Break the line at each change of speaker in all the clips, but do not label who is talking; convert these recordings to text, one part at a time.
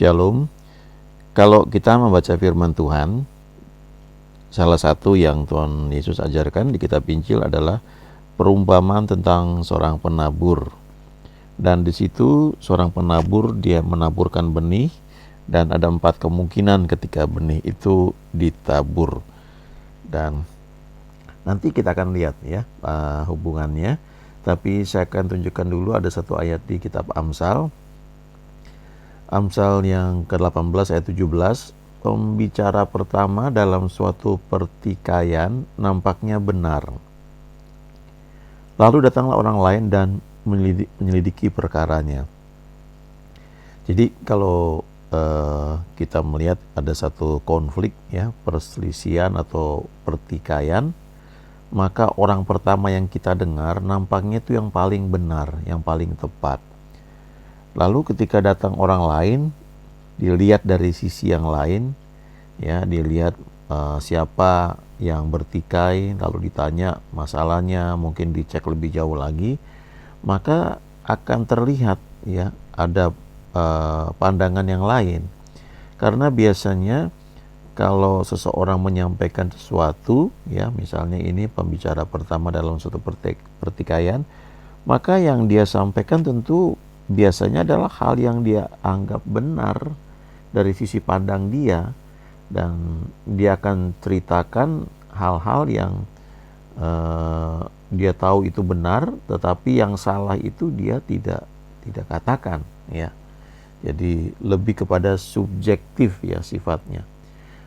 Shalom. Kalau kita membaca firman Tuhan, salah satu yang Tuhan Yesus ajarkan di kitab Injil adalah perumpamaan tentang seorang penabur. Dan di situ seorang penabur, dia menaburkan benih, dan ada 4 kemungkinan ketika benih itu ditabur. Dan nanti kita akan lihat ya hubungannya. Tapi saya akan tunjukkan dulu ada satu ayat di kitab Amsal. Amsal yang ke-18 ayat 17, pembicara pertama dalam suatu pertikaian nampaknya benar. Lalu datanglah orang lain dan menyelidiki perkaranya. Jadi kalau kita melihat ada satu konflik ya, perselisihan atau pertikaian, maka orang pertama yang kita dengar nampaknya itu yang paling benar, yang paling tepat. Lalu ketika datang orang lain, dilihat dari sisi yang lain, ya, dilihat siapa yang bertikai, lalu ditanya masalahnya, mungkin dicek lebih jauh lagi, maka akan terlihat ya ada pandangan yang lain. Karena biasanya kalau seseorang menyampaikan sesuatu, ya, misalnya ini pembicara pertama dalam suatu pertikaian, maka yang dia sampaikan tentu biasanya adalah hal yang dia anggap benar dari sisi pandang dia, dan dia akan ceritakan hal-hal yang dia tahu itu benar, tetapi yang salah itu dia tidak katakan ya. Jadi lebih kepada subjektif ya sifatnya,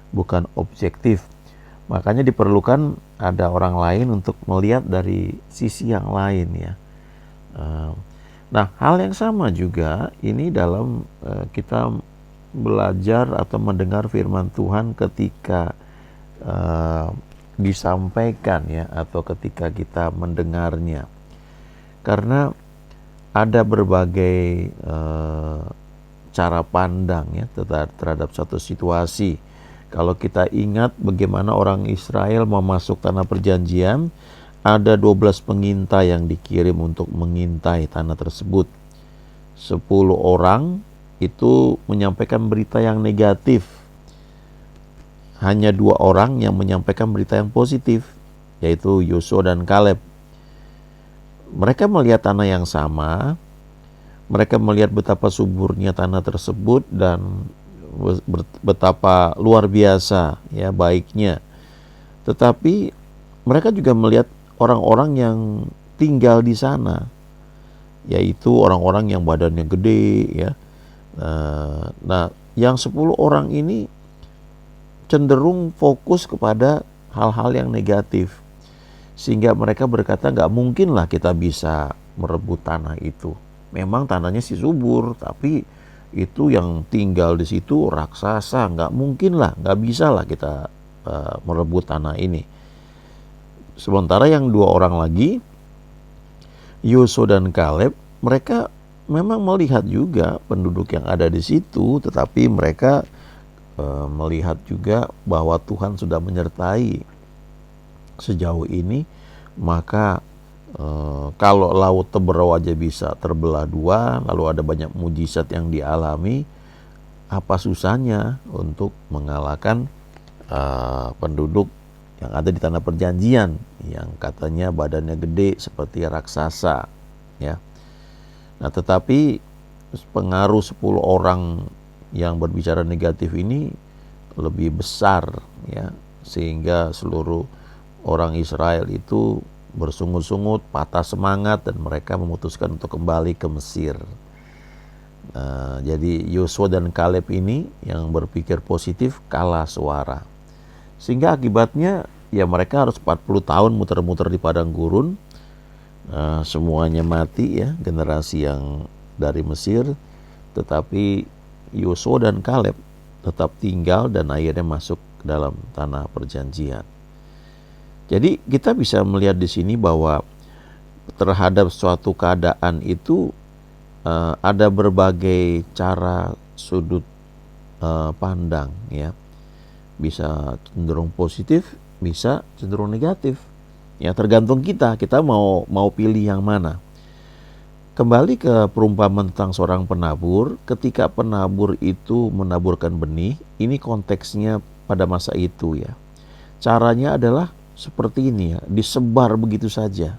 bukan objektif. Makanya diperlukan ada orang lain untuk melihat dari sisi yang lain ya. Nah, hal yang sama juga ini dalam kita belajar atau mendengar firman Tuhan ketika disampaikan ya, atau ketika kita mendengarnya. Karena ada berbagai cara pandang ya terhadap satu situasi. Kalau kita ingat bagaimana orang Israel mau masuk tanah perjanjian, ada 12 pengintai yang dikirim untuk mengintai tanah tersebut. 10 orang itu menyampaikan berita yang negatif. Hanya 2 orang yang menyampaikan berita yang positif, yaitu Yosua dan Kaleb. Mereka melihat tanah yang sama, mereka melihat betapa suburnya tanah tersebut dan betapa luar biasa ya baiknya. Tetapi mereka juga melihat orang-orang yang tinggal di sana, yaitu orang-orang yang badannya gede ya. Nah, yang 10 orang ini cenderung fokus kepada hal-hal yang negatif, sehingga mereka berkata nggak mungkin lah kita bisa merebut tanah itu. Memang tanahnya sih subur, tapi itu yang tinggal di situ raksasa, nggak mungkin lah, nggak bisa lah kita merebut tanah ini. Sementara yang 2 orang lagi, Yosua dan Kaleb, mereka memang melihat juga penduduk yang ada di situ, tetapi mereka melihat juga bahwa Tuhan sudah menyertai sejauh ini. Maka kalau laut Teberau aja bisa terbelah 2, lalu ada banyak mujizat yang dialami, apa susahnya untuk mengalahkan penduduk yang ada di tanah perjanjian yang katanya badannya gede seperti raksasa ya. Nah, tetapi pengaruh 10 orang yang berbicara negatif ini lebih besar ya, sehingga seluruh orang Israel itu bersungut-sungut, patah semangat, dan mereka memutuskan untuk kembali ke Mesir. Jadi Yosua dan Kaleb ini yang berpikir positif kalah suara. Sehingga akibatnya ya mereka harus 40 tahun muter-muter di padang gurun. Semuanya mati ya, generasi yang dari Mesir. Tetapi Yosua dan Kaleb tetap tinggal dan akhirnya masuk dalam tanah perjanjian. Jadi kita bisa melihat di sini bahwa terhadap suatu keadaan itu ada berbagai cara sudut pandang ya. Bisa cenderung positif, bisa cenderung negatif. Ya tergantung kita mau pilih yang mana. Kembali ke perumpamaan tentang seorang penabur, ketika penabur itu menaburkan benih, ini konteksnya pada masa itu ya. Caranya adalah seperti ini ya, disebar begitu saja.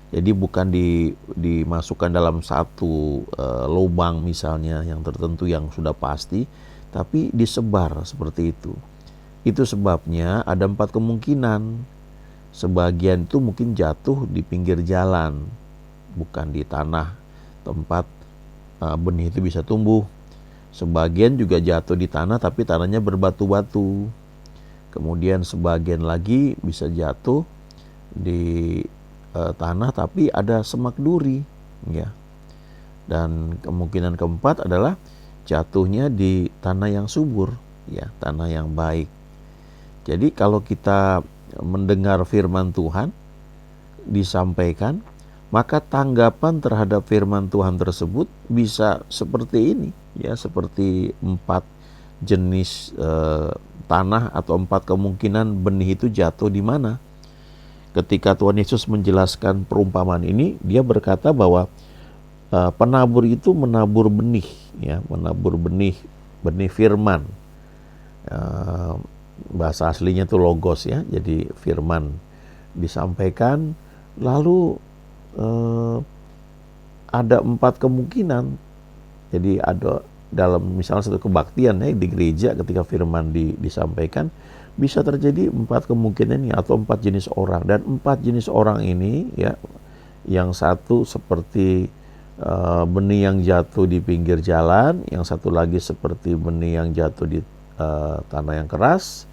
Jadi bukan dimasukkan dalam satu lubang misalnya yang tertentu yang sudah pasti, tapi disebar seperti itu. Itu sebabnya ada 4 kemungkinan. Sebagian itu mungkin jatuh di pinggir jalan, bukan di tanah tempat benih itu bisa tumbuh. Sebagian juga jatuh di tanah tapi tanahnya berbatu-batu. Kemudian sebagian lagi bisa jatuh di tanah tapi ada semak duri, ya. Dan kemungkinan keempat adalah jatuhnya di tanah yang subur, ya, tanah yang baik. Jadi kalau kita mendengar firman Tuhan disampaikan, maka tanggapan terhadap firman Tuhan tersebut bisa seperti ini, ya, seperti 4 jenis tanah atau 4 kemungkinan benih itu jatuh di mana. Ketika Tuhan Yesus menjelaskan perumpamaan ini, dia berkata bahwa penabur itu menabur benih, ya, menabur benih firman. Bahasa aslinya itu logos, ya, jadi firman disampaikan. Lalu ada 4 kemungkinan. Jadi ada dalam misalnya satu kebaktian, ya, di gereja ketika firman disampaikan, bisa terjadi 4 kemungkinan atau 4 jenis orang. Dan 4 jenis orang ini, ya, yang satu seperti benih yang jatuh di pinggir jalan, yang satu lagi seperti benih yang jatuh di tanah yang keras,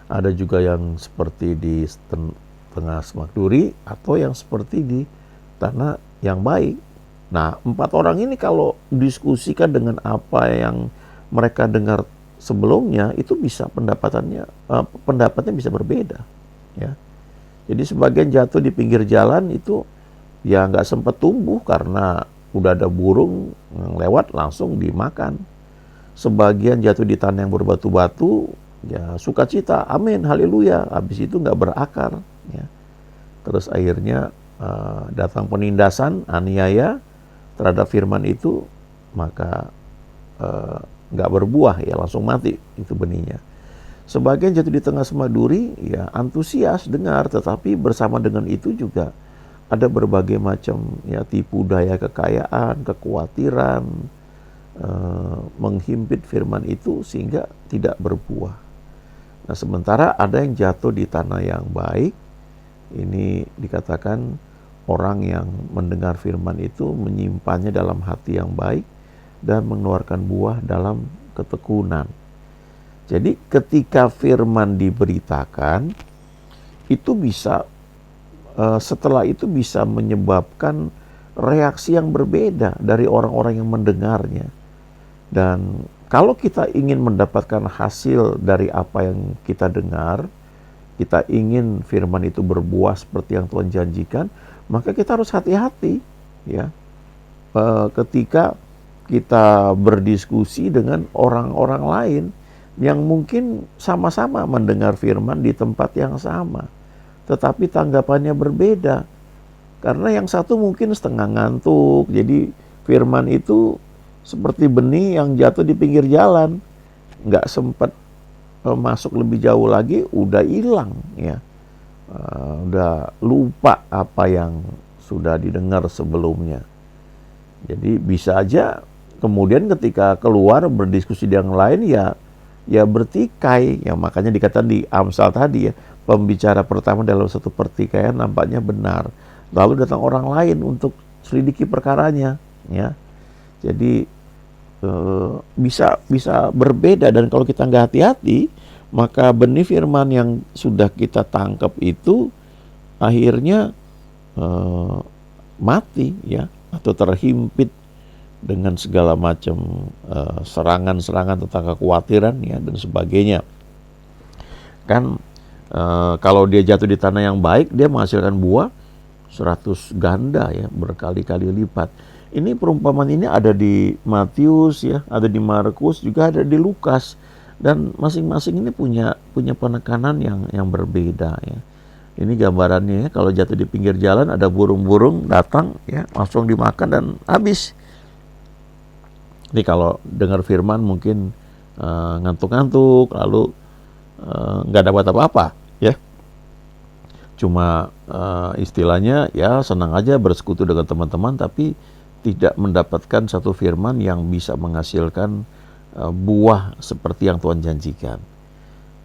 ada juga yang seperti di tengah semak duri, atau yang seperti di tanah yang baik. Nah, 4 orang ini kalau diskusikan dengan apa yang mereka dengar sebelumnya, itu bisa pendapatnya bisa berbeda, ya. Jadi sebagian jatuh di pinggir jalan itu ya nggak sempat tumbuh karena udah ada burung yang lewat langsung dimakan. Sebagian jatuh di tanah yang berbatu-batu, ya sukacita, amin, haleluya, habis itu nggak berakar, ya. Terus akhirnya datang penindasan, aniaya terhadap firman itu, maka nggak berbuah, ya, langsung mati itu benihnya. Sebagian jatuh di tengah semak duri, ya antusias dengar, tetapi bersama dengan itu juga ada berbagai macam, ya, tipu daya kekayaan, kekhawatiran menghimpit firman itu sehingga tidak berbuah. Nah, sementara ada yang jatuh di tanah yang baik. Ini dikatakan orang yang mendengar firman itu menyimpannya dalam hati yang baik dan mengeluarkan buah dalam ketekunan. Jadi ketika firman diberitakan, itu bisa setelah itu bisa menyebabkan reaksi yang berbeda dari orang-orang yang mendengarnya. Dan kalau kita ingin mendapatkan hasil dari apa yang kita dengar, kita ingin firman itu berbuah seperti yang Tuhan janjikan, maka kita harus hati-hati, ya, ketika kita berdiskusi dengan orang-orang lain yang mungkin sama-sama mendengar firman di tempat yang sama, tetapi tanggapannya berbeda. Karena yang satu mungkin setengah ngantuk, jadi firman itu seperti benih yang jatuh di pinggir jalan, nggak sempat masuk lebih jauh lagi, udah hilang, ya. Udah lupa apa yang sudah didengar sebelumnya. Jadi bisa aja kemudian ketika keluar berdiskusi dengan yang lain, ya bertikai, ya, makanya dikatakan di Amsal tadi, ya, pembicara pertama dalam satu pertikaian nampaknya benar, lalu datang orang lain untuk selidiki perkaranya, ya. Jadi bisa berbeda, dan kalau kita nggak hati-hati, maka benih firman yang sudah kita tangkap itu akhirnya mati, ya, atau terhimpit dengan segala macam serangan-serangan tentang kekhawatiran, ya, dan sebagainya. Kan kalau dia jatuh di tanah yang baik, dia menghasilkan buah 100 ganda, ya, berkali-kali lipat. Ini perumpamaan ini ada di Matius, ya, ada di Markus, juga ada di Lukas, dan masing-masing ini punya penekanan yang berbeda, ya. Ini gambarannya ya, kalau jatuh di pinggir jalan ada burung-burung datang ya, langsung dimakan dan habis. Ini kalau dengar firman mungkin ngantuk-ngantuk, lalu nggak dapat apa-apa ya. Cuma istilahnya ya senang aja bersekutu dengan teman-teman, tapi tidak mendapatkan satu firman yang bisa menghasilkan buah seperti yang Tuhan janjikan.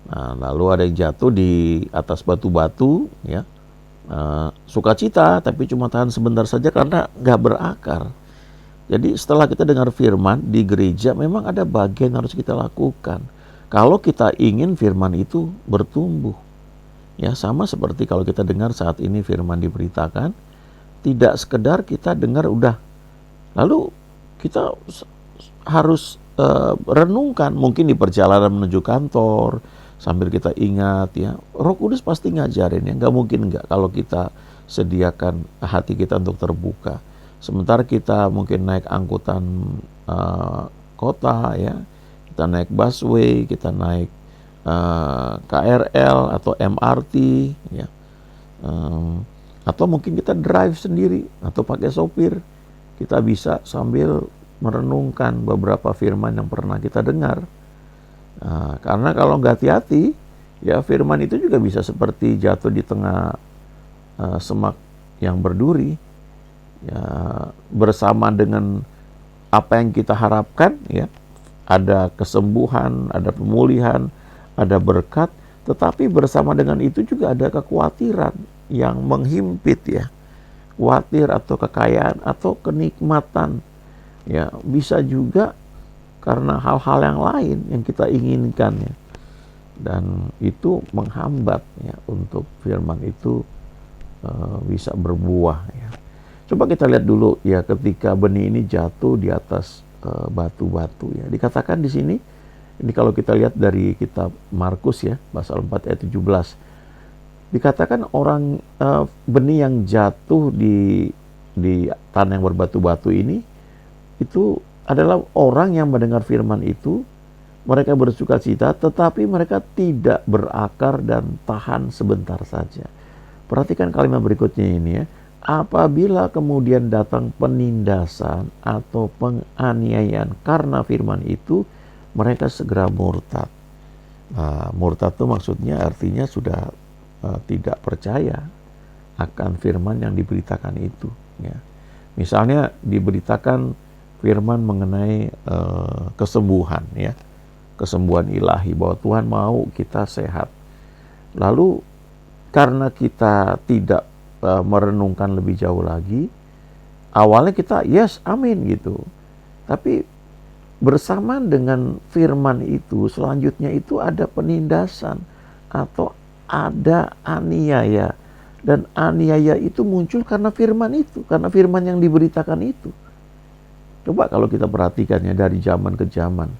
Nah, lalu ada yang jatuh di atas batu-batu ya, sukacita tapi cuma tahan sebentar saja karena nggak berakar. Jadi setelah kita dengar firman di gereja, memang ada bagian yang harus kita lakukan kalau kita ingin firman itu bertumbuh. Ya, sama seperti kalau kita dengar saat ini firman diberitakan, tidak sekedar kita dengar udah, lalu kita harus renungkan mungkin di perjalanan menuju kantor, sambil kita ingat ya, Roh Kudus pasti ngajarin ya, nggak mungkin nggak kalau kita sediakan hati kita untuk terbuka. Sementara kita mungkin naik angkutan kota ya, kita naik busway, kita naik KRL atau MRT ya, atau mungkin kita drive sendiri atau pakai sopir, kita bisa sambil merenungkan beberapa firman yang pernah kita dengar. Karena kalau nggak hati-hati, ya firman itu juga bisa seperti jatuh di tengah semak yang berduri, ya, bersama dengan apa yang kita harapkan, ya, ada kesembuhan, ada pemulihan, ada berkat, tetapi bersama dengan itu juga ada kekhawatiran yang menghimpit, ya, khawatir atau kekayaan atau kenikmatan, ya, bisa juga karena hal-hal yang lain yang kita inginkan, ya, dan itu menghambat, ya, untuk firman itu bisa berbuah, ya. Coba kita lihat dulu, ya, ketika benih ini jatuh di atas batu-batu, ya, dikatakan di sini, ini kalau kita lihat dari kitab Markus, ya, pasal 4 ayat 17, dikatakan orang benih yang jatuh di tanah yang berbatu-batu ini itu adalah orang yang mendengar firman itu, mereka bersukacita, tetapi mereka tidak berakar dan tahan sebentar saja. Perhatikan kalimat berikutnya ini, ya. Apabila kemudian datang penindasan atau penganiayaan karena firman itu, mereka segera murtad. Nah, murtad itu maksudnya artinya sudah tidak percaya akan firman yang diberitakan itu, ya. Misalnya diberitakan firman mengenai kesembuhan, ya, kesembuhan ilahi, bahwa Tuhan mau kita sehat. Lalu karena kita tidak merenungkan lebih jauh lagi, awalnya kita yes, amin gitu. Tapi bersamaan dengan firman itu, selanjutnya itu ada penindasan atau ada aniaya. Dan aniaya itu muncul karena firman itu, karena firman yang diberitakan itu. Coba kalau kita perhatikannya dari zaman ke zaman,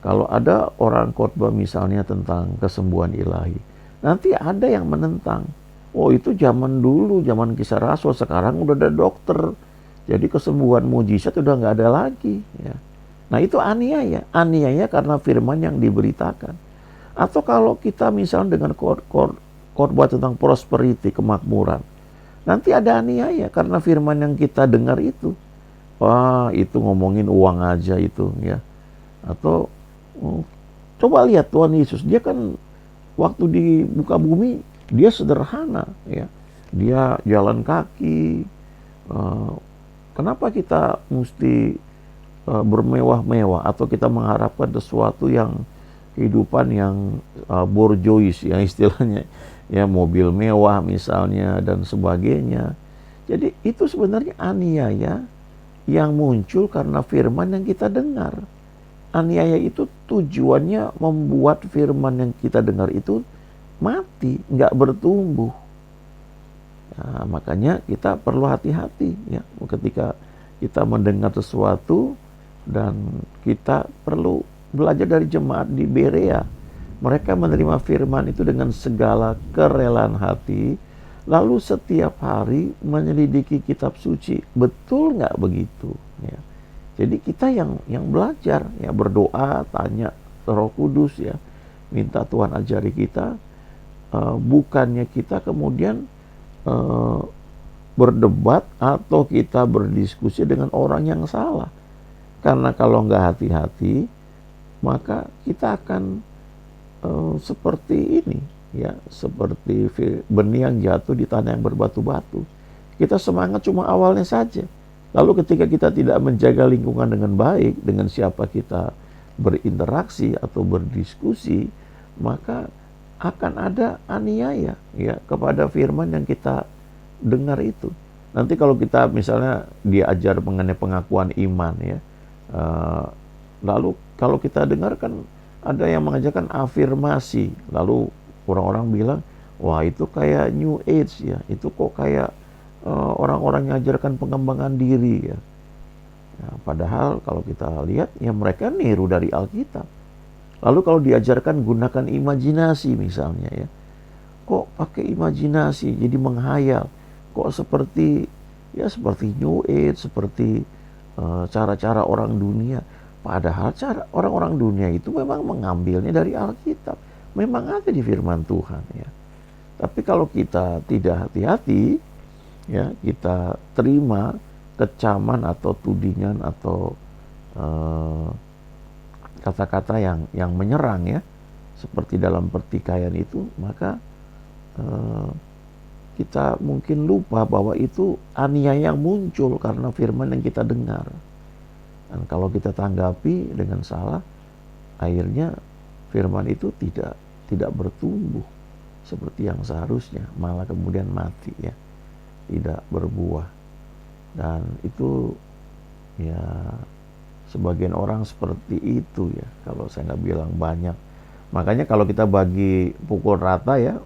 kalau ada orang khotbah misalnya tentang kesembuhan ilahi, nanti ada yang menentang. Oh, itu zaman dulu, zaman Kisah Rasul, sekarang udah ada dokter, jadi kesembuhan mujizat udah nggak ada lagi, ya. Nah, itu aniaya karena firman yang diberitakan. Atau kalau kita misalnya dengan khotbah tentang prosperity, kemakmuran, nanti ada aniaya karena firman yang kita dengar itu. Wah, itu ngomongin uang aja itu, ya. Atau coba lihat Tuhan Yesus, dia kan waktu di muka bumi dia sederhana, ya. Dia jalan kaki. Kenapa kita mesti bermewah-mewah atau kita mengharapkan sesuatu yang kehidupan yang borjois, yang istilahnya, ya, mobil mewah misalnya dan sebagainya. Jadi itu sebenarnya aniaya yang muncul karena firman yang kita dengar. Aniaya itu tujuannya membuat firman yang kita dengar itu mati, nggak bertumbuh. Nah, makanya kita perlu hati-hati, ya, ketika kita mendengar sesuatu, dan kita perlu belajar dari jemaat di Berea. Mereka menerima firman itu dengan segala kerelaan hati, lalu setiap hari menyelidiki kitab suci. Betul nggak begitu? Ya. Jadi kita yang belajar, ya, berdoa, tanya Roh Kudus, ya, minta Tuhan ajari kita. bukannya kita kemudian uh, berdebat atau kita berdiskusi dengan orang yang salah. Karena kalau nggak hati-hati, maka kita akan seperti ini, ya, seperti benih yang jatuh di tanah yang berbatu-batu. Kita semangat cuma awalnya saja. Lalu ketika kita tidak menjaga lingkungan dengan baik, dengan siapa kita berinteraksi atau berdiskusi, maka akan ada aniaya, ya, kepada firman yang kita dengar itu. Nanti kalau kita misalnya diajar mengenai pengakuan iman, ya, lalu kalau kita dengarkan ada yang mengajarkan afirmasi, lalu orang-orang bilang, wah itu kayak New Age, ya, itu kok kayak orang-orang yang ajarkan pengembangan diri, ya. Nah, padahal kalau kita lihat, ya mereka niru dari Alkitab. Lalu kalau diajarkan gunakan imajinasi misalnya, ya, kok pakai imajinasi jadi menghayal, kok seperti, ya, seperti New Age, seperti cara-cara orang dunia. Padahal cara orang-orang dunia itu memang mengambilnya dari Alkitab, memang ada di firman Tuhan, ya. Tapi kalau kita tidak hati-hati, ya, kita terima kecaman atau tudingan atau kata-kata yang menyerang, ya, seperti dalam pertikaian itu, maka kita mungkin lupa bahwa itu aniaya yang muncul karena firman yang kita dengar. Dan kalau kita tanggapi dengan salah, akhirnya firman itu tidak bertumbuh seperti yang seharusnya, malah kemudian mati, ya, tidak berbuah. Dan itu, ya, sebagian orang seperti itu, ya, kalau saya nggak bilang banyak. Makanya kalau kita bagi pukul rata, ya,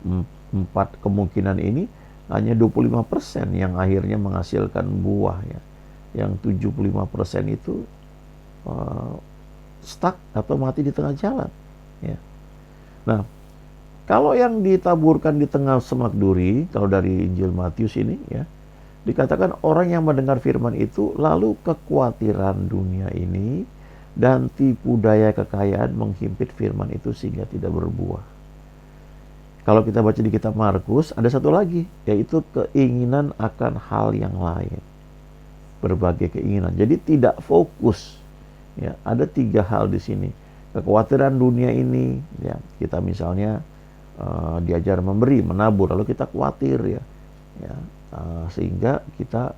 4 kemungkinan ini hanya 25% yang akhirnya menghasilkan buah, ya. Yang 75% itu stuck atau mati di tengah jalan, ya. Nah, kalau yang ditaburkan di tengah semak duri, kalau dari Injil Matius ini, ya, dikatakan orang yang mendengar firman itu lalu kekhawatiran dunia ini dan tipu daya kekayaan menghimpit firman itu sehingga tidak berbuah. Kalau kita baca di kitab Markus, ada satu lagi, yaitu keinginan akan hal yang lain. Berbagai keinginan. Jadi tidak fokus. Ya, ada 3 hal di sini. Kekhawatiran dunia ini, ya, kita misalnya diajar memberi, menabur, lalu kita khawatir, ya, sehingga kita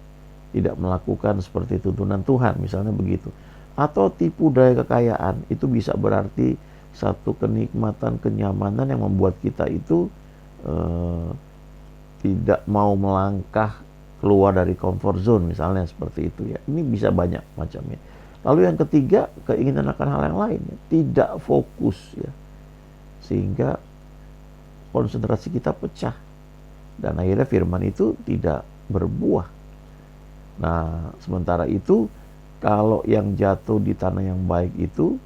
tidak melakukan seperti tuntunan Tuhan, misalnya begitu. Atau tipu daya kekayaan, itu bisa berarti satu kenikmatan, kenyamanan yang membuat kita itu tidak mau melangkah keluar dari comfort zone, misalnya seperti itu, ya. Ini bisa banyak macamnya. Lalu yang ketiga, keinginan akan hal yang lain, ya. Tidak fokus, ya, sehingga konsentrasi kita pecah dan akhirnya firman itu tidak berbuah. Nah, sementara itu kalau yang jatuh di tanah yang baik itu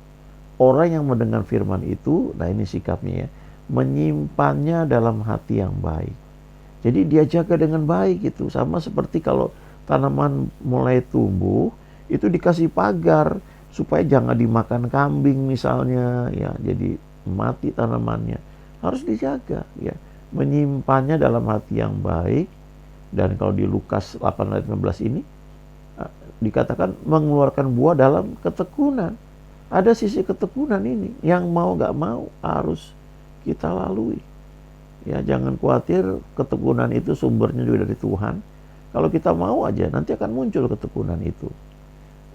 orang yang mendengar firman itu, nah ini sikapnya, ya, menyimpannya dalam hati yang baik. Jadi dia jaga dengan baik itu. Sama seperti kalau tanaman mulai tumbuh, itu dikasih pagar supaya jangan dimakan kambing misalnya, ya, jadi mati tanamannya. Harus dijaga, ya. Menyimpannya dalam hati yang baik. Dan kalau di Lukas 8 ayat 15 ini dikatakan mengeluarkan buah dalam ketekunan. Ada sisi ketekunan ini yang mau gak mau harus kita lalui. Ya, jangan khawatir, ketekunan itu sumbernya juga dari Tuhan. Kalau kita mau aja, nanti akan muncul ketekunan itu.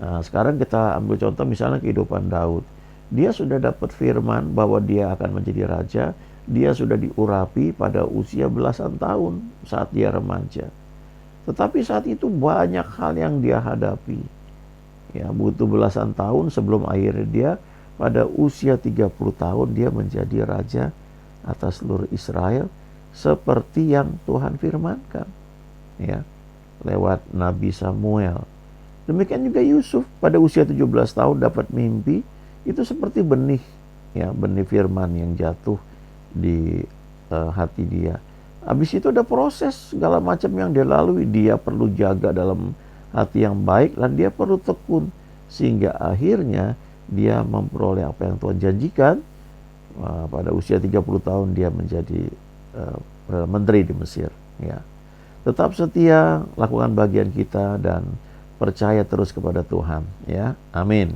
Nah, sekarang kita ambil contoh misalnya kehidupan Daud. Dia sudah dapat firman bahwa dia akan menjadi raja. Dia sudah diurapi pada usia belasan tahun saat dia remaja. Tetapi saat itu banyak hal yang dia hadapi. Ya, butuh belasan tahun sebelum akhirnya dia pada usia 30 tahun dia menjadi raja atas seluruh Israel seperti yang Tuhan firmankan, ya, lewat Nabi Samuel. Demikian juga Yusuf pada usia 17 tahun dapat mimpi, itu seperti benih, ya, benih firman yang jatuh di hati dia. Habis itu ada proses segala macam yang dia lalui. Dia perlu jaga dalam hati yang baik dan dia perlu tekun sehingga akhirnya dia memperoleh apa yang Tuhan janjikan. Pada usia 30 tahun dia menjadi Perdana Menteri di Mesir. Ya, tetap setia, lakukan bagian kita dan percaya terus kepada Tuhan. Ya, amin.